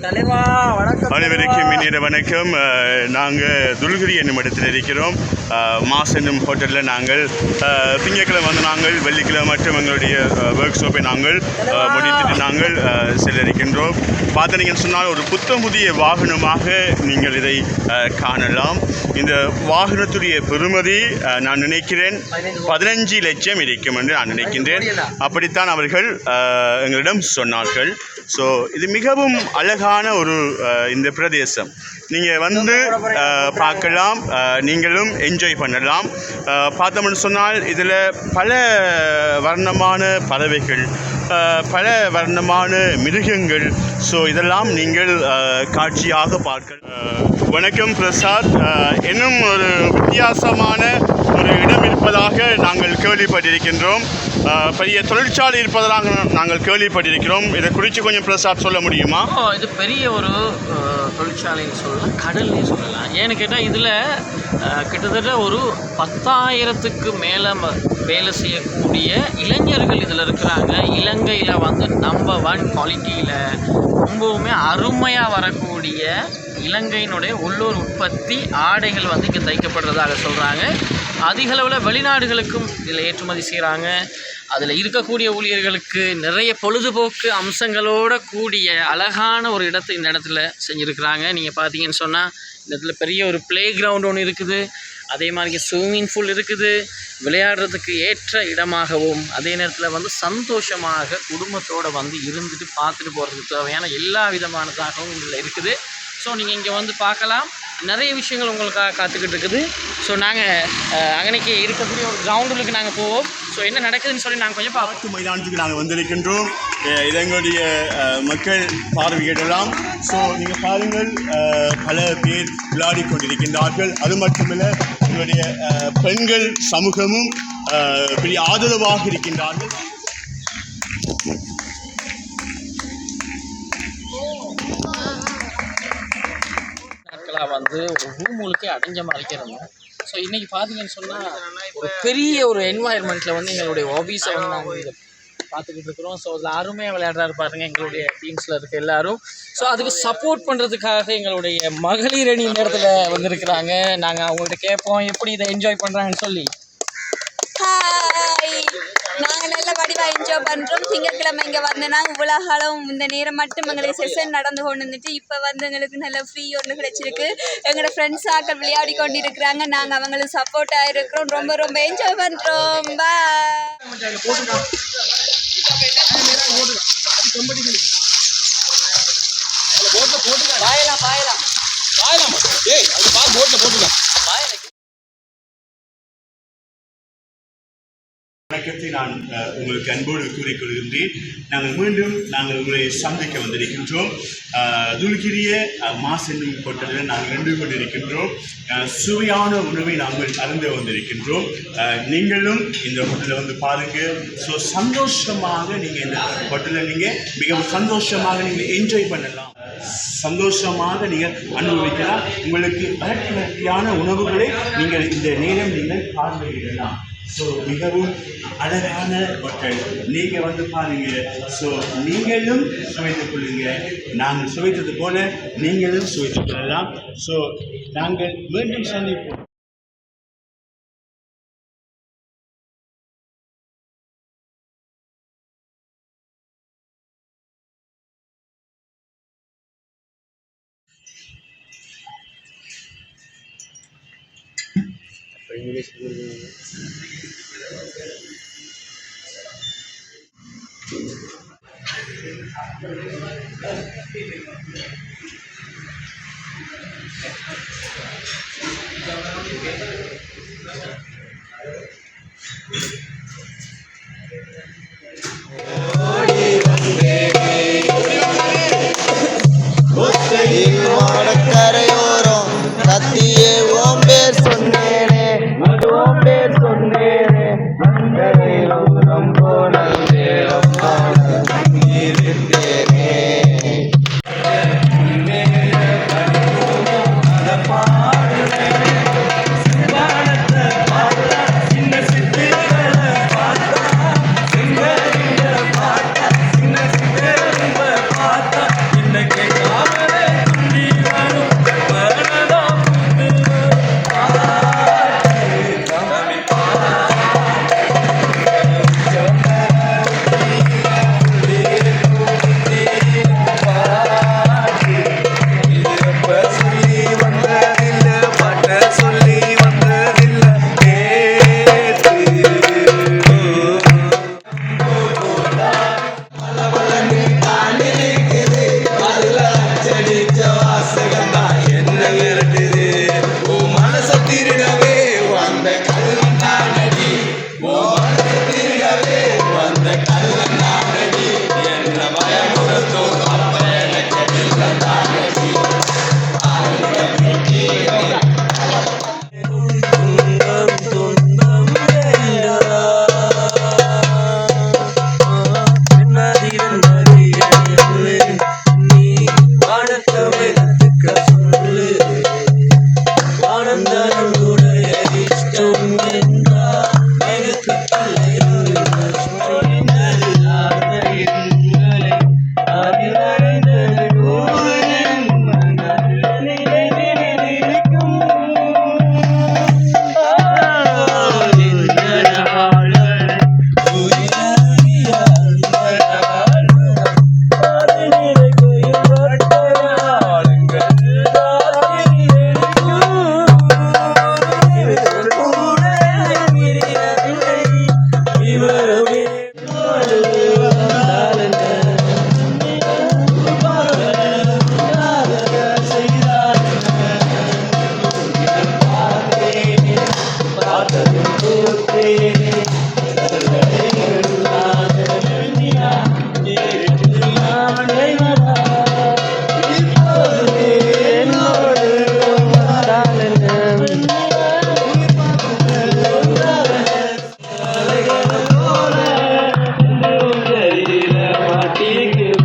அனைவருக்கும் இனிய வணக்கம். நாங்கள் துல்கிரி என்னும் இடத்தில் இருக்கிறோம். மாஸ் என்னும் ஹோட்டலில் நாங்கள் திங்கட்கிழமை வந்து நாங்கள் வெள்ளிக்கிழமை மற்றும் எங்களுடைய ஒர்க் ஷாப்பை நாங்கள் முடித்துட்டு நாங்கள் செல்ல இருக்கின்றோம். பார்த்தீங்கன்னு சொன்னால் ஒரு புத்தம் புதிய வாகனமாக நீங்கள் இதை காணலாம். இந்த வாகனத்துடைய பெறுமதி நான் நினைக்கிறேன் 15 லட்சம் இருக்கும் என்று நான் நினைக்கின்றேன். அப்படித்தான் அவர்கள் எங்களிடம் சொன்னார்கள். ஸோ இது மிகவும் அழகான ஒரு இந்த பிரதேசம். நீங்கள் வந்து பார்க்கலாம், நீங்களும் என்ஜாய் பண்ணலாம். பார்த்தோம்னு சொன்னால் இதில் பல வர்ணமான பறவைகள், பல வர்ணமான மிருகங்கள், ஸோ இதெல்லாம் நீங்கள் காட்சியாக பார்க்கலாம். வணக்கம் பிரசாத். இன்னும் ஒரு வித்தியாசமான ஒரு இடம் இருப்பதாக நாங்கள் கேள்விப்பட்டிருக்கின்றோம். பெரிய தொழிற்சாலை இருப்பதாக நாங்கள் கேள்விப்பட்டிருக்கிறோம். இதை குறித்து கொஞ்சம் பிரசாத் சொல்ல முடியுமா? இது பெரிய ஒரு தொழிற்சாலைன்னு சொல்லலாம், கடல்னு சொல்லலாம். ஏன்னு கேட்டால் இதில் கிட்டத்தட்ட ஒரு 10,000க்கு மேலே வேலை செய்யக்கூடிய இளைஞர்கள் இதில் இருக்கிறாங்க. இலங்கையில் வந்து நம்பர் 1 குவாலிட்டியில் ரொம்பவுமே அருமையாக வரக்கூடிய இலங்கையினுடைய உள்ளூர் உற்பத்தி ஆடைகள் வந்து இங்கே தைக்கப்படுறதாக சொல்கிறாங்க. அதிகளவில் வெளிநாடுகளுக்கும் இதில் ஏற்றுமதி செய்கிறாங்க. அதில் இருக்கக்கூடிய ஊழியர்களுக்கு நிறைய பொழுதுபோக்கு அம்சங்களோடு கூடிய அழகான ஒரு இடத்தை இந்த இடத்துல செஞ்சுருக்கிறாங்க. நீங்கள் பார்த்தீங்கன்னு சொன்னால் இந்த இடத்துல பெரிய ஒரு ப்ளே கிரவுண்ட் ஒன்று இருக்குது. அதே மாதிரி ஸ்விம்மிங் பூல் இருக்குது. விளையாடுறதுக்கு ஏற்ற இடமாகவும் அதே நேரத்தில் வந்து சந்தோஷமாக குடும்பத்தோடு வந்து இருந்துட்டு பார்த்துட்டு போகிறதுக்கு தேவையான எல்லா விதமானதாகவும் இதில் இருக்குது. ஸோ நீங்கள் இங்கே வந்து பார்க்கலாம். நிறைய விஷயங்கள் உங்களுக்காக காத்துக்கிட்டு இருக்குது. ஸோ நாங்கள் அங்கனைக்கு இருக்கக்கூடிய ஒரு கிரவுண்டுக்கு நாங்கள் போவோம். ஸோ என்ன நடக்குதுன்னு சொல்லி நாங்கள் கொஞ்சம் பார்த்து மைதானத்துக்கு நாங்கள் வந்திருக்கின்றோம். இதங்களுடைய மக்கள் பார்வையிடலாம். ஸோ நீங்கள் பாருங்கள், பல பேர் விளையாடி கொண்டிருக்கின்றார்கள். அது மட்டுமில்லை, எங்களுடைய பெண்கள் சமூகமும் பெரிய ஆதரவாக இருக்கின்றார்கள். வந்து ஒரு ரூமுக்கே அடைஞ்ச மாதிரி இருந்தோம். ஸோ இன்றைக்கி பார்த்தீங்கன்னு சொன்னால் ஒரு பெரிய ஒரு என்வாயர்மெண்ட்டில் வந்து எங்களுடைய ஹாபீஸை வந்து நாங்கள் இதை பார்த்துக்கிட்டு இருக்கிறோம். ஸோ அதில் அருமையாக விளையாடுறாரு பாருங்கள் எங்களுடைய டீம்ஸில் இருக்க எல்லோரும். ஸோ அதுக்கு சப்போர்ட் பண்ணுறதுக்காக எங்களுடைய மகளிர் அணி இந்த இடத்துல வந்திருக்கிறாங்க. நாங்கள் அவங்கள்ட்ட கேட்போம் எப்படி இதை என்ஜாய் பண்ணுறாங்கன்னு சொல்லி. ஹாய், நாங்கள் நல்ல வடிவாக என்ஜாய் பண்ணுறோம். திங்கட்கிழமை இங்கே வந்தேன்னா இவ்வளோ காலம் இந்த நேரம் மட்டும் எங்களுக்கு செஷன் நடந்து கொண்டு வந்துட்டு இப்போ வந்து எங்களுக்கு நல்ல ஃப்ரீ ஒன்று கிடச்சிருக்கு. எங்களோட ஃப்ரெண்ட்ஸ் ஆக்கள் விளையாடி கொண்டு இருக்கிறாங்க. நாங்கள் அவங்களுக்கு சப்போர்ட்டாக இருக்கிறோம். ரொம்ப ரொம்ப என்ஜாய் பண்ணுறோம். வணக்கத்தை நான் உங்களுக்கு அன்போடு கூறிக்கொள்கின்றேன். நாங்கள் உங்களை சந்திக்க வந்திருக்கின்றோம். துல்கிரிய மாஸ் என்னும் ஹோட்டலில் நாங்கள் நின்று கொண்டிருக்கின்றோம். சுவையான உணவை நாங்கள் அருந்த வந்திருக்கின்றோம். நீங்களும் இந்த ஹோட்டலில் வந்து பாருங்கள். ஸோ சந்தோஷமாக நீங்கள் இந்த ஹோட்டலில் நீங்கள் மிகவும் சந்தோஷமாக நீங்கள் என்ஜாய் பண்ணலாம், சந்தோஷமாக நீங்கள் அனுபவிக்கலாம். உங்களுக்கு வளர்ச்சியான உணவுகளை நீங்கள் இந்த நேரம் நீங்கள் பார்வையிடலாம். ஸோ மிகவும் அழகான ஹோட்டல். நீங்கள் வந்து பாருங்கள். ஸோ நீங்களும் சுவைத்துக் கொள்ளுங்கள். நாங்கள் சுவைத்தது போல நீங்களும் சுவைத்துக் கொள்ளலாம். ஸோ நாங்கள் மீண்டும் சந்திப்போம். கரையோரம் கத்தியே ஓம் பேர் சொன்னேனே, ஓம் பேர் சொன்னேனே, ரொம்ப நேரம் இருந்தேனே. சின்ன சின்ன பார்த்தா இன்னைக்கு எனக்கு